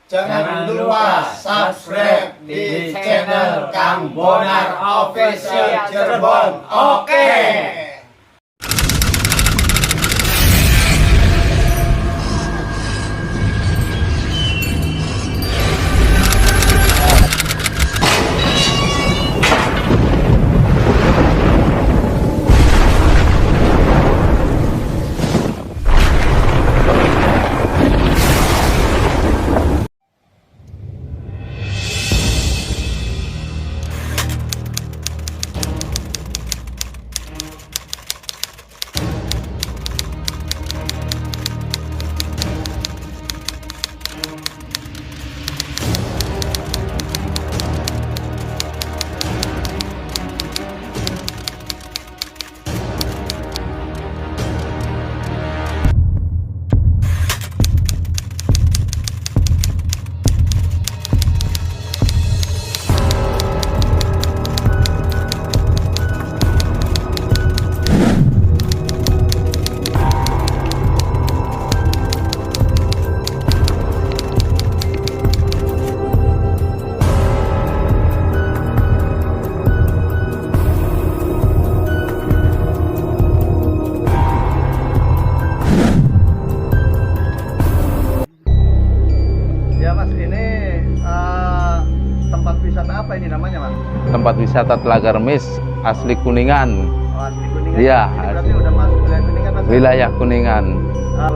Jangan lupa subscribe di channel Kang Bonar Official Cirebon. Oke. Tempat wisata apa ini namanya, Mas? Tempat wisata Telaga Remis asli Kuningan. Oh, asli Kuningan. Iya. Ini berarti udah masuk wilayah Kuningan, Mas? Wilayah Kuningan.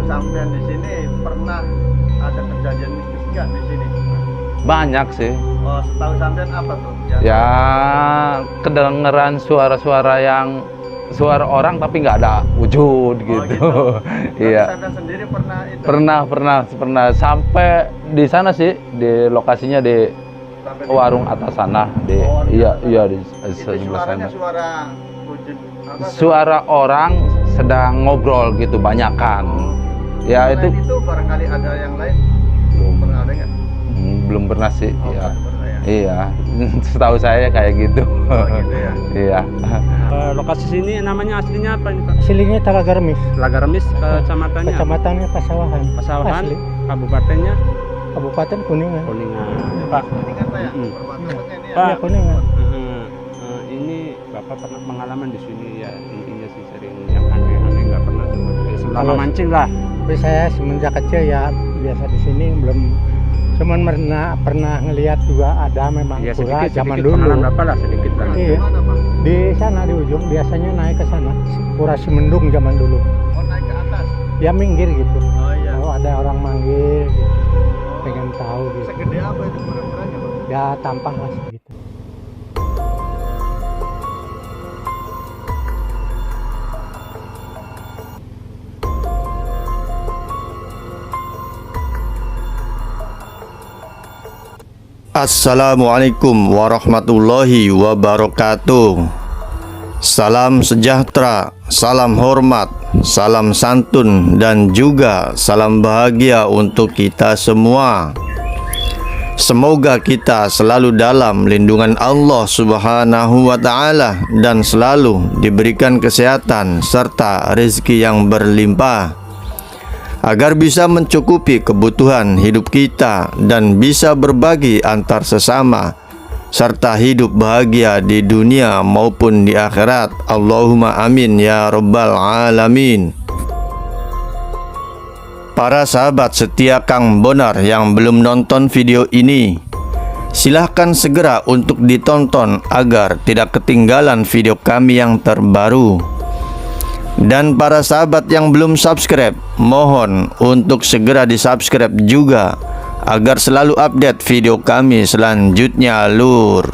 Sampean di sini pernah ada kejadian mistis nggak di sini? Banyak sih. Oh, setahu sampean apa tuh? Ya kedengeran suara-suara yang suara orang tapi nggak ada wujud gitu. Oh, gitu. Iya. Sampean sendiri pernah itu? Pernah sampai di sana sih, di lokasinya di warung atas sana di iya di sebelah sana. Suara wujud apa? Suara orang sedang ngobrol gitu banyakan. Ya Selain itu barangkali ada yang lain. belum Pernah ada nggak? belum pernah sih. Oh, Ya. belum pernah ya. Iya, setahu saya kayak gitu. Oh, gitu ya. Iya. Lokasi sini namanya aslinya apa ini, Pak? Aslinya Telaga Remis, Telaga Remis, kecamatannya kecamatannya Pasawahan, Pasawahan, asli. kabupatennya Kabupaten Kuningan. Kuningan. Pak, Kuningan, Pak ya? Mm-mm. Perbatasannya ini ya? Pak. Ya, Kuningan. ini Bapak pernah pengalaman di sini ya, intinya sih sering yang aneh-aneh nggak pernah seperti selama Kalau- mancing lah. Tapi saya semenjak kecil ya biasa di sini belum, cuman pernah ngelihat juga ada memang Ya pura sedikit, zaman sedikit dulu. pengalaman Bapak lah sedikit lah. Iya. Mana, Pak? Di sana di ujung biasanya naik ke sana, pura Semendung zaman dulu. Oh, naik ke atas? Ya minggir gitu. Oh iya. Kalau ada orang manggil, gitu. Pengen tahu gitu. Segede apa itu pura-puranya, Pak? Ya tampang lah segitu. Assalamualaikum warahmatullahi wabarakatuh. Salam sejahtera, salam hormat, salam santun, dan juga salam bahagia untuk kita semua. Semoga kita selalu dalam lindungan Allah Subhanahu wa Ta'ala dan selalu diberikan kesehatan serta rezeki yang berlimpah, agar bisa mencukupi kebutuhan hidup kita dan bisa berbagi antar sesama serta hidup bahagia di dunia maupun di akhirat. Allahumma amin ya rabbal alamin. Para sahabat setia Kang Bonar yang belum nonton video ini, silahkan segera untuk ditonton agar tidak ketinggalan video kami yang terbaru. Dan para sahabat yang belum subscribe, mohon untuk segera di-subscribe juga agar selalu update video kami selanjutnya, lur.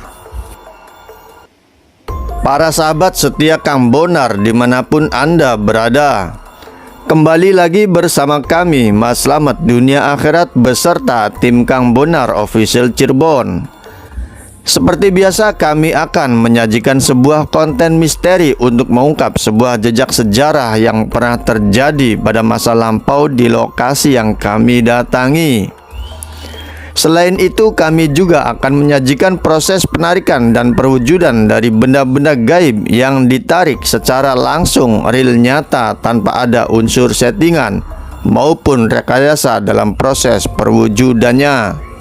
Para sahabat setia Kang Bonar dimanapun Anda berada, kembali lagi bersama kami Mas Slamet Dunia Akhirat beserta tim Kang Bonar Official Cirebon. Seperti biasa, kami akan menyajikan sebuah konten misteri untuk mengungkap sebuah jejak sejarah yang pernah terjadi pada masa lampau di lokasi yang kami datangi. Selain itu, kami juga akan menyajikan proses penarikan dan perwujudan dari benda-benda gaib yang ditarik secara langsung real nyata tanpa ada unsur settingan maupun rekayasa dalam proses perwujudannya.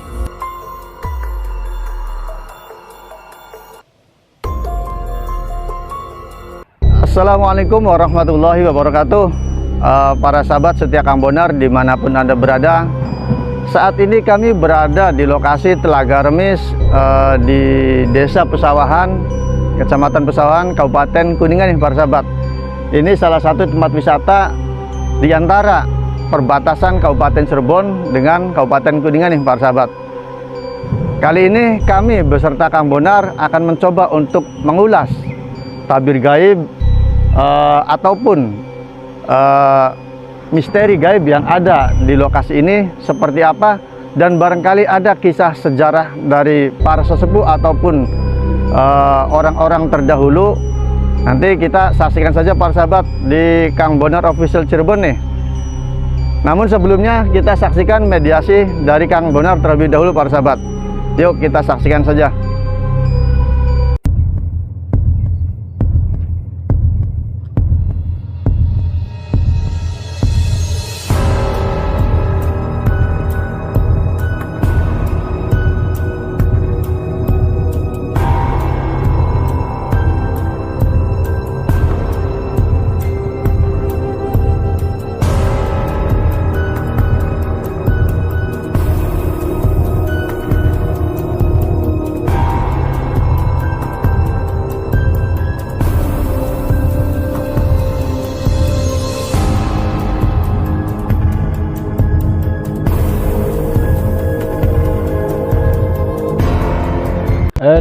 Assalamualaikum warahmatullahi wabarakatuh. Para sahabat setia Kang Bonar dimanapun Anda berada, saat ini kami berada di lokasi Telaga Remis di Desa Pesawahan, Kecamatan Pesawahan, Kabupaten Kuningan nih para sahabat. Ini salah satu tempat wisata di antara perbatasan Kabupaten Cirebon dengan Kabupaten Kuningan nih para sahabat. Kali ini kami beserta Kang Bonar akan mencoba untuk mengulas tabir gaib ataupun misteri gaib yang ada di lokasi ini seperti apa, dan barangkali ada kisah sejarah dari para sesepuh ataupun orang-orang terdahulu. Nanti kita saksikan saja para sahabat di Kang Bonar Official Cirebon nih. Namun sebelumnya kita saksikan mediasi dari Kang Bonar terlebih dahulu para sahabat. Yuk kita saksikan saja.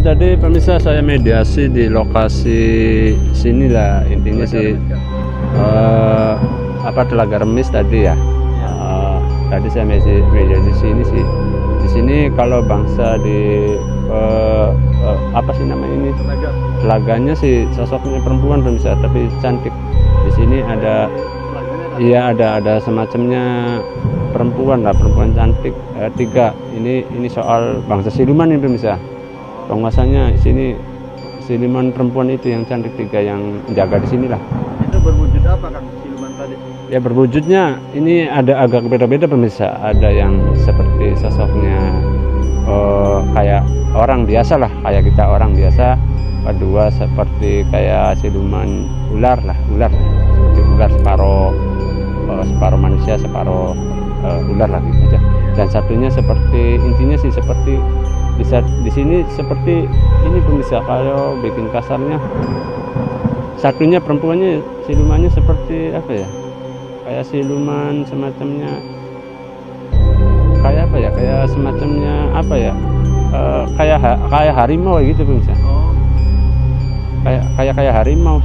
Tadi pemirsa saya mediasi di lokasi sini lah, intinya sih Telaga Remis tadi ya. Tadi saya mediasi sini sih. Di sini kalau bangsa di apa sih namanya ini? Telaganya sih sosoknya perempuan pemirsa, tapi cantik. Di sini ada ada semacamnya perempuan lah, perempuan cantik 3. Ini soal bangsa siluman ini pemirsa. Penguasanya sini siluman perempuan itu yang cantik 3 yang menjaga di sinilah. Itu berwujud apa Kang siluman tadi? Ya berwujudnya ini ada agak beda-beda pemirsa. Ada yang seperti sosoknya kayak orang biasa lah, kayak kita orang biasa. Kedua seperti kayak siluman ular seperti ular separuh manusia, separuh ular lah gitu aja. Dan satunya seperti, intinya sih seperti bisa di sini seperti ini pemirsa, kalau bikin kasarnya satunya perempuannya silumannya seperti apa ya, kayak siluman semacamnya kayak apa ya, kayak semacamnya apa ya, kayak harimau gitu pemirsa. Kayak harimau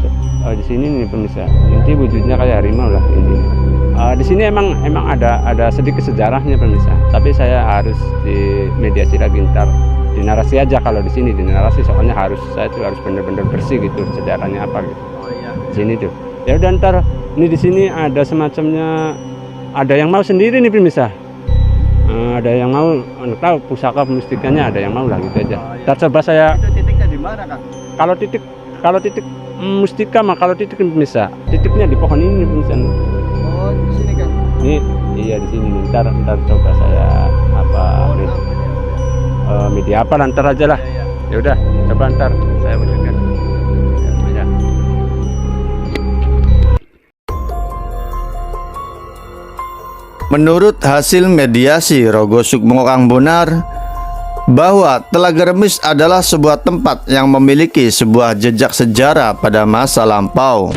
di sini nih pemirsa. Inti wujudnya kayak harimau lah intinya. Di sini emang ada sedikit sejarahnya pemirsa. Tapi saya harus di mediasi lagi ntar. Di narasi aja kalau di sini, di narasi soalnya saya tuh harus benar-benar bersih gitu sejarahnya apa gitu. Di sini tuh. Ya udah ntar ini di sini ada semacamnya, ada yang mau sendiri nih pemirsa. Ada yang mau tahu pusaka mustikanya, ada yang mau lah gitu aja. Ntar coba saya. Itu titiknya di mana Kang? Kalau titik mustika mah, kalau titik pemirsa, titiknya di pohon ini pemirsa. Oh, di sini Kang. Iya di sini. Ntar coba saya media apa ntar aja lah. Ya udah, coba ntar saya wujudkan. Ya. Menurut hasil mediasi Rogo Sukmo Kang Bonar, bahwa Telaga Remis adalah sebuah tempat yang memiliki sebuah jejak sejarah pada masa lampau.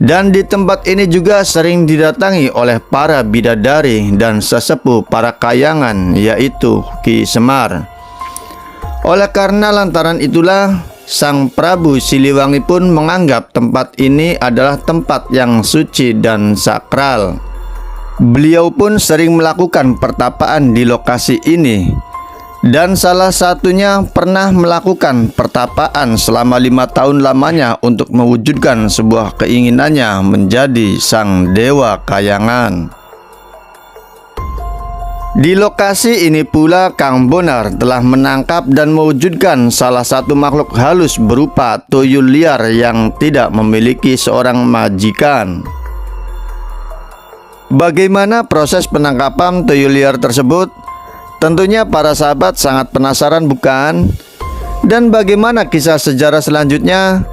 Dan di tempat ini juga sering didatangi oleh para bidadari dan sesepuh para kayangan, yaitu Ki Semar. Oleh karena lantaran itulah, Sang Prabu Siliwangi pun menganggap tempat ini adalah tempat yang suci dan sakral. Beliau pun sering melakukan pertapaan di lokasi ini. Dan salah satunya pernah melakukan pertapaan selama 5 tahun lamanya untuk mewujudkan sebuah keinginannya menjadi sang dewa kayangan. Di lokasi ini pula Kang Bonar telah menangkap dan mewujudkan salah satu makhluk halus berupa tuyul liar yang tidak memiliki seorang majikan. Bagaimana proses penangkapan tuyul liar tersebut? Tentunya para sahabat sangat penasaran bukan? Dan bagaimana kisah sejarah selanjutnya?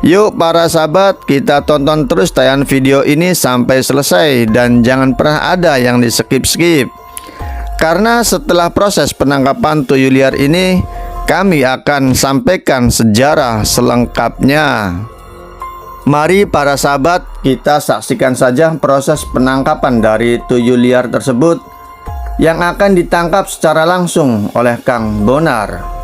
Yuk para sahabat, kita tonton terus tayangan video ini sampai selesai dan jangan pernah ada yang di skip-skip. Karena setelah proses penangkapan tuyul liar ini, kami akan sampaikan sejarah selengkapnya. Mari para sahabat, kita saksikan saja proses penangkapan dari tuyul liar tersebut yang akan ditangkap secara langsung oleh Kang Bonar.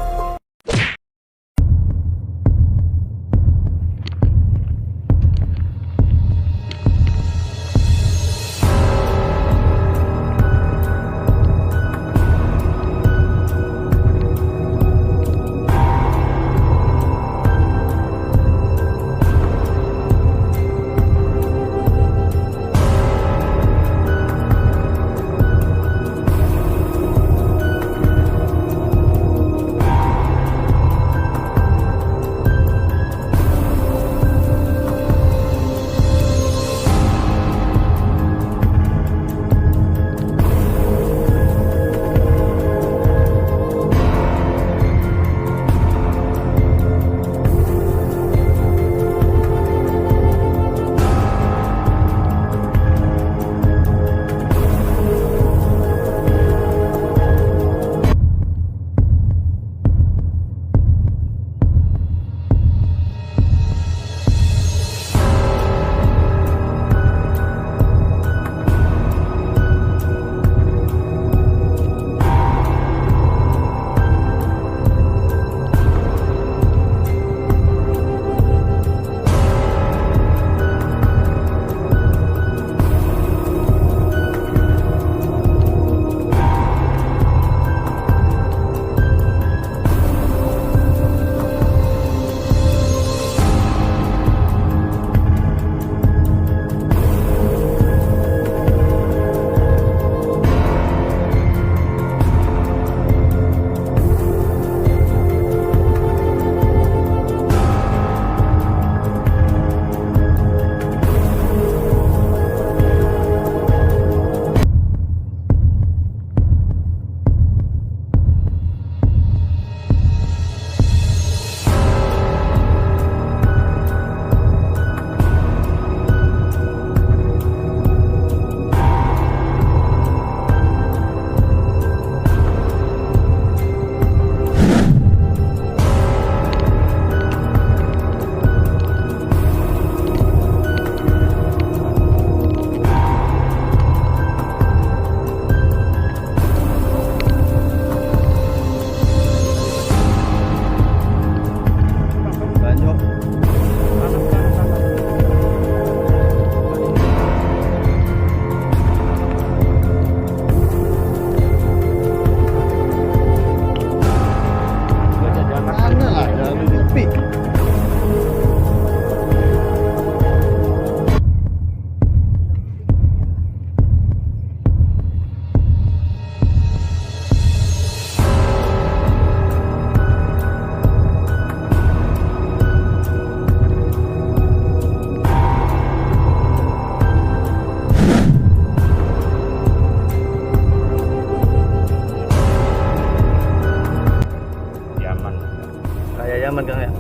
Yaman Kang ya?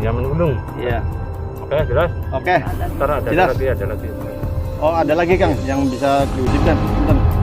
Yaman Ulung. Iya. Oke, jelas. Oke. Ntar ada Jelas. lagi. Oh, ada lagi Kang yang bisa diwujudkan. Bentar.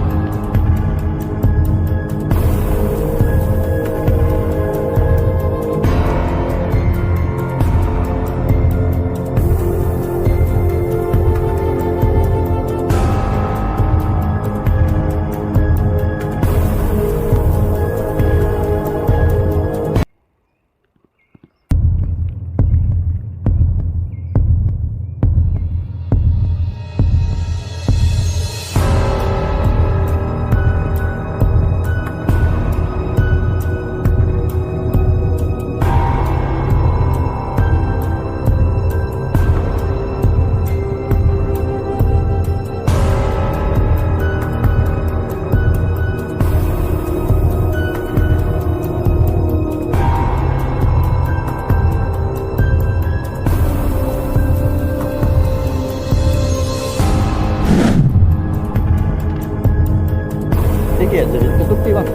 ya jadi tutupi bang.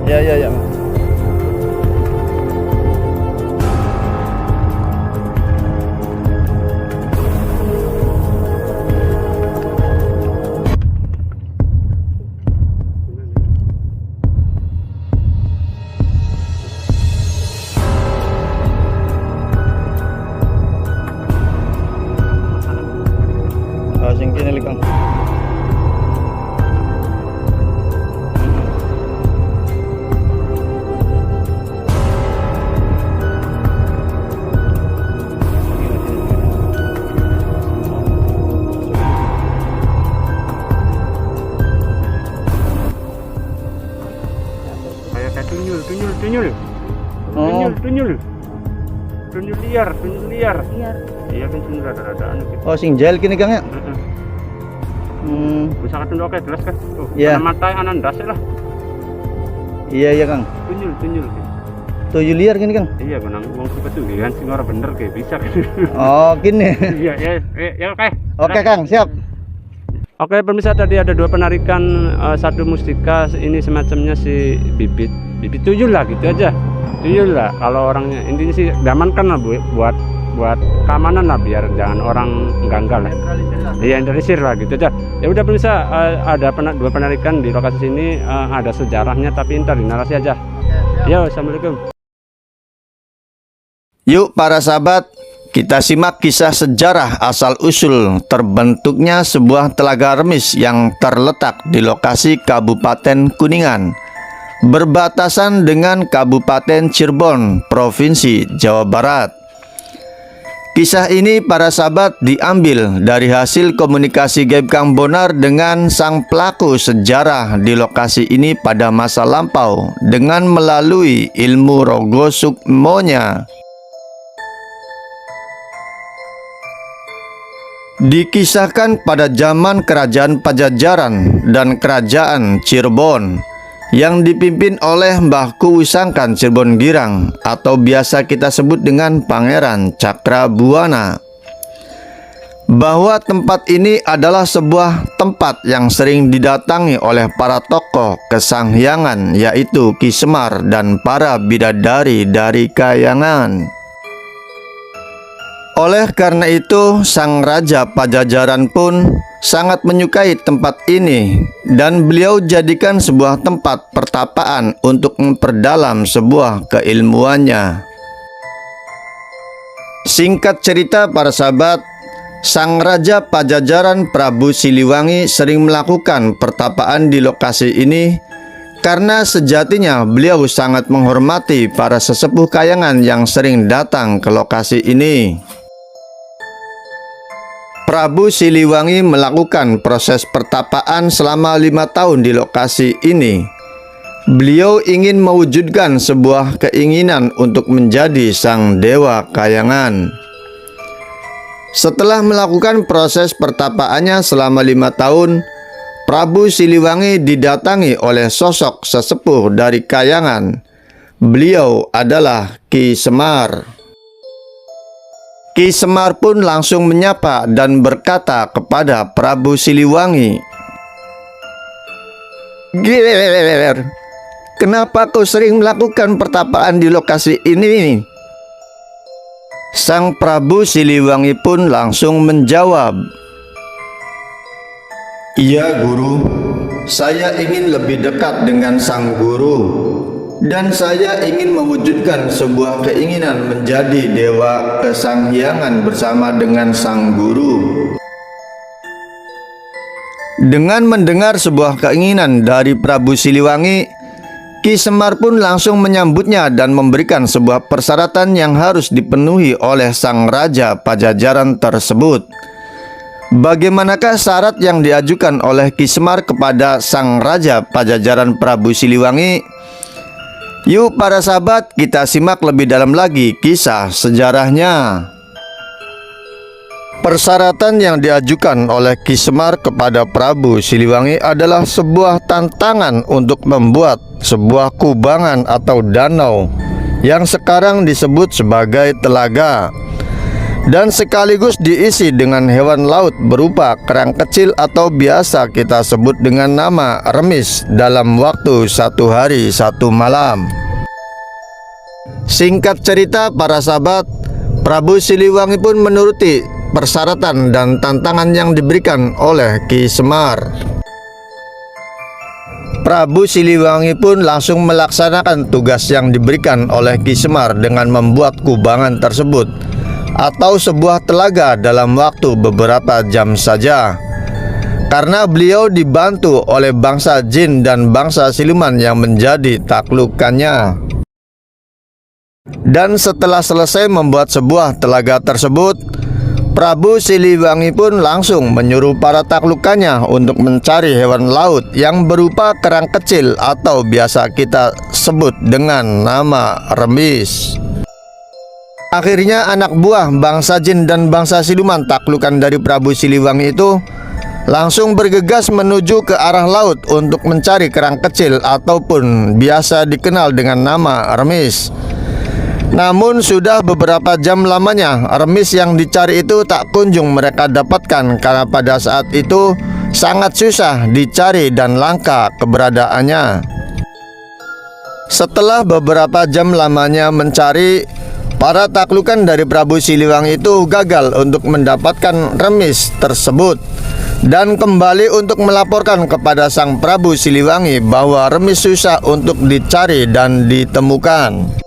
Ya, ya, ya. Sing kene Kang. Kayak tunyul. Oh. Tunyul liar. Iya kan tunyul rada-rada anu gitu. Oh, sing jail kene Kang ya. Bisa kan tunyul oke jelas kan. Tuh, Iya. mata anan ndase lah. Iya, iya Kang. Tunyul. Tuyul liar kene Kang. Iya benang wong suka tuh kan sing ora bener kayak bisa kan. Oh, kene. Iya, ya oke. Oke Kang, siap. Oke pemirsa, tadi ada 2 penarikan, satu mustika, ini semacamnya si bibit tuyul lah gitu aja. Tuyul lah kalau orangnya, intinya sih diamankan lah buat keamanan lah, biar jangan orang ganggal lah. Iya, interisir lah gitu aja. Ya udah pemirsa, ada 2 penarikan di lokasi sini, ada sejarahnya tapi ntar di narasi aja. Yo, assalamualaikum. Yuk para sahabat, kita simak kisah sejarah asal-usul terbentuknya sebuah telaga remis yang terletak di lokasi Kabupaten Kuningan, berbatasan dengan Kabupaten Cirebon, Provinsi Jawa Barat. Kisah ini para sahabat diambil dari hasil komunikasi gaib Kang Bonar dengan sang pelaku sejarah di lokasi ini pada masa lampau dengan melalui ilmu rogo sukmonya. Dikisahkan pada zaman Kerajaan Pajajaran dan Kerajaan Cirebon yang dipimpin oleh Mbah Kuwisangkan Cirebon Girang atau biasa kita sebut dengan Pangeran Cakrabuana, bahwa tempat ini adalah sebuah tempat yang sering didatangi oleh para tokoh kesanghyangan, yaitu Ki Semar dan para bidadari dari Kayangan. Oleh karena itu, sang Raja Pajajaran pun sangat menyukai tempat ini dan beliau jadikan sebuah tempat pertapaan untuk memperdalam sebuah keilmuannya. Singkat cerita para sahabat, sang Raja Pajajaran Prabu Siliwangi sering melakukan pertapaan di lokasi ini karena sejatinya beliau sangat menghormati para sesepuh Kayangan yang sering datang ke lokasi ini. Prabu Siliwangi melakukan proses pertapaan selama 5 tahun di lokasi ini. Beliau ingin mewujudkan sebuah keinginan untuk menjadi sang dewa Kayangan. Setelah melakukan proses pertapaannya selama 5 tahun, Prabu Siliwangi didatangi oleh sosok sesepuh dari Kayangan. Beliau adalah Ki Semar. Ki Semar pun langsung menyapa dan berkata kepada Prabu Siliwangi, "Ger, kenapa kau sering melakukan pertapaan di lokasi ini?" Sang Prabu Siliwangi pun langsung menjawab, "Iya Guru, saya ingin lebih dekat dengan sang Guru. Dan saya ingin mewujudkan sebuah keinginan menjadi dewa kesanghyangan bersama dengan sang guru." Dengan mendengar sebuah keinginan dari Prabu Siliwangi, Ki Semar pun langsung menyambutnya dan memberikan sebuah persyaratan yang harus dipenuhi oleh sang Raja Pajajaran tersebut. Bagaimanakah syarat yang diajukan oleh Ki Semar kepada sang Raja Pajajaran Prabu Siliwangi? Yuk para sahabat, kita simak lebih dalam lagi kisah sejarahnya. Persyaratan yang diajukan oleh Ki Semar kepada Prabu Siliwangi adalah sebuah tantangan untuk membuat sebuah kubangan atau danau yang sekarang disebut sebagai telaga. dan sekaligus diisi dengan hewan laut berupa kerang kecil atau biasa kita sebut dengan nama remis dalam waktu 1 hari 1 malam. Singkat cerita para sahabat, Prabu Siliwangi pun menuruti persyaratan dan tantangan yang diberikan oleh Ki Semar. Prabu Siliwangi pun langsung melaksanakan tugas yang diberikan oleh Ki Semar dengan membuat kubangan tersebut atau sebuah telaga dalam waktu beberapa jam saja, karena beliau dibantu oleh bangsa jin dan bangsa siluman yang menjadi taklukannya. Dan setelah selesai membuat sebuah telaga tersebut, Prabu Siliwangi pun langsung menyuruh para taklukannya untuk mencari hewan laut yang berupa kerang kecil atau biasa kita sebut dengan nama remis. Akhirnya anak buah bangsa jin dan bangsa siluman taklukan dari Prabu Siliwangi itu langsung bergegas menuju ke arah laut untuk mencari kerang kecil ataupun biasa dikenal dengan nama remis. Namun sudah beberapa jam lamanya remis yang dicari itu tak kunjung mereka dapatkan, karena pada saat itu sangat susah dicari dan langka keberadaannya. Setelah beberapa jam lamanya mencari, para taklukan dari Prabu Siliwangi itu gagal untuk mendapatkan remis tersebut dan kembali untuk melaporkan kepada sang Prabu Siliwangi bahwa remis susah untuk dicari dan ditemukan.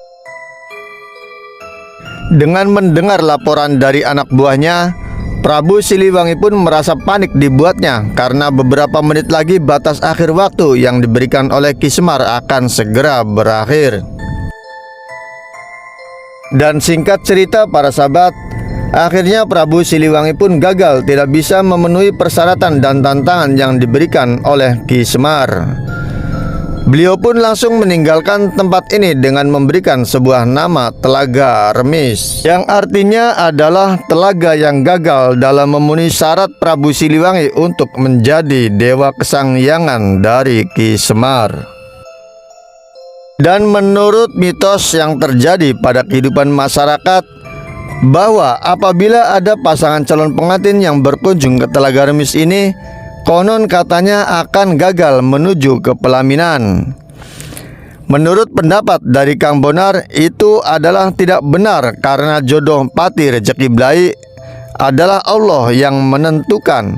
Dengan mendengar laporan dari anak buahnya, Prabu Siliwangi pun merasa panik dibuatnya karena beberapa menit lagi batas akhir waktu yang diberikan oleh Ki Semar akan segera berakhir. Dan singkat cerita para sahabat, akhirnya Prabu Siliwangi pun gagal tidak bisa memenuhi persyaratan dan tantangan yang diberikan oleh Ki Semar. Beliau pun langsung meninggalkan tempat ini dengan memberikan sebuah nama Telaga Remis, yang artinya adalah telaga yang gagal dalam memenuhi syarat Prabu Siliwangi untuk menjadi dewa kesangyangan dari Ki Semar. Dan menurut mitos yang terjadi pada kehidupan masyarakat, bahwa apabila ada pasangan calon pengantin yang berkunjung ke Telaga Remis ini, konon katanya akan gagal menuju ke pelaminan. Menurut pendapat dari Kang Bonar, itu adalah tidak benar karena jodoh pati rezeki belai adalah Allah yang menentukan,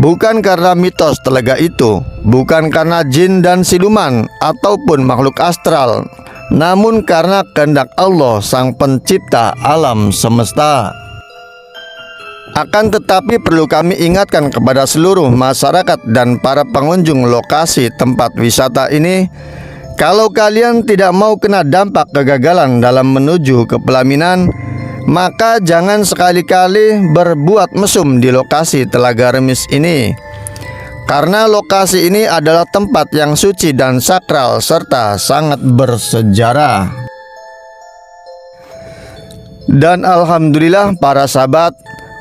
bukan karena mitos telaga itu, bukan karena jin dan siluman ataupun makhluk astral, namun karena kehendak Allah sang pencipta alam semesta. Akan tetapi perlu kami ingatkan kepada seluruh masyarakat dan para pengunjung lokasi tempat wisata ini, kalau kalian tidak mau kena dampak kegagalan dalam menuju ke pelaminan, maka jangan sekali-kali berbuat mesum di lokasi Telaga Remis ini, karena lokasi ini adalah tempat yang suci dan sakral serta sangat bersejarah. Dan alhamdulillah para sahabat,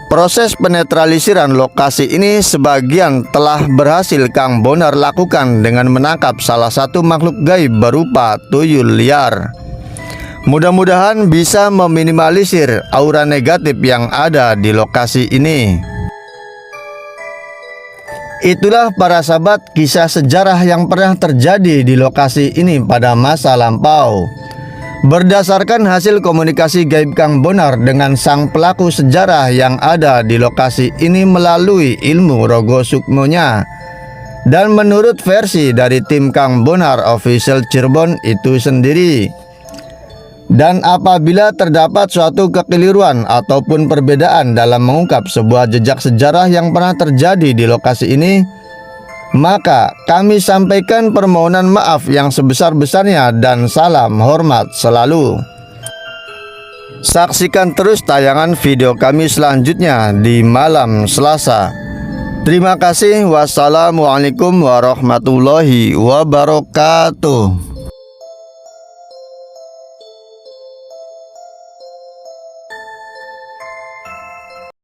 proses penetralisiran lokasi ini sebagian telah berhasil Kang Bonar lakukan dengan menangkap salah satu makhluk gaib berupa tuyul liar. Mudah-mudahan bisa meminimalisir aura negatif yang ada di lokasi ini. Itulah para sahabat kisah sejarah yang pernah terjadi di lokasi ini pada masa lampau. Berdasarkan hasil komunikasi gaib Kang Bonar dengan sang pelaku sejarah yang ada di lokasi ini melalui ilmu rogo sukmonya, dan menurut versi dari tim Kang Bonar Official Cirebon itu sendiri. Dan apabila terdapat suatu kekeliruan ataupun perbedaan dalam mengungkap sebuah jejak sejarah yang pernah terjadi di lokasi ini, maka kami sampaikan permohonan maaf yang sebesar-besarnya dan salam hormat selalu. Saksikan terus tayangan video kami selanjutnya di malam Selasa. Terima kasih. Wassalamualaikum warahmatullahi wabarakatuh.